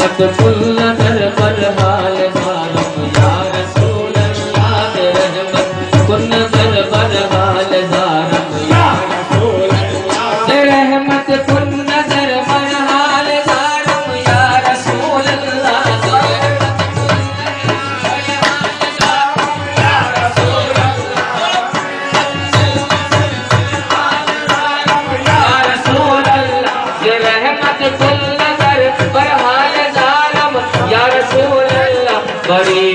रहमत कुल नजर पर हाल जालम या रसूल अल्लाह रहमत कुल नजर पर हाल जालम या रसूल अल्लाह रहमत कुल नजर पर हाल जालम या रसूल अल्लाह रहमत कुल नजर पर हाल जालम या रसूल अल्लाह बड़ी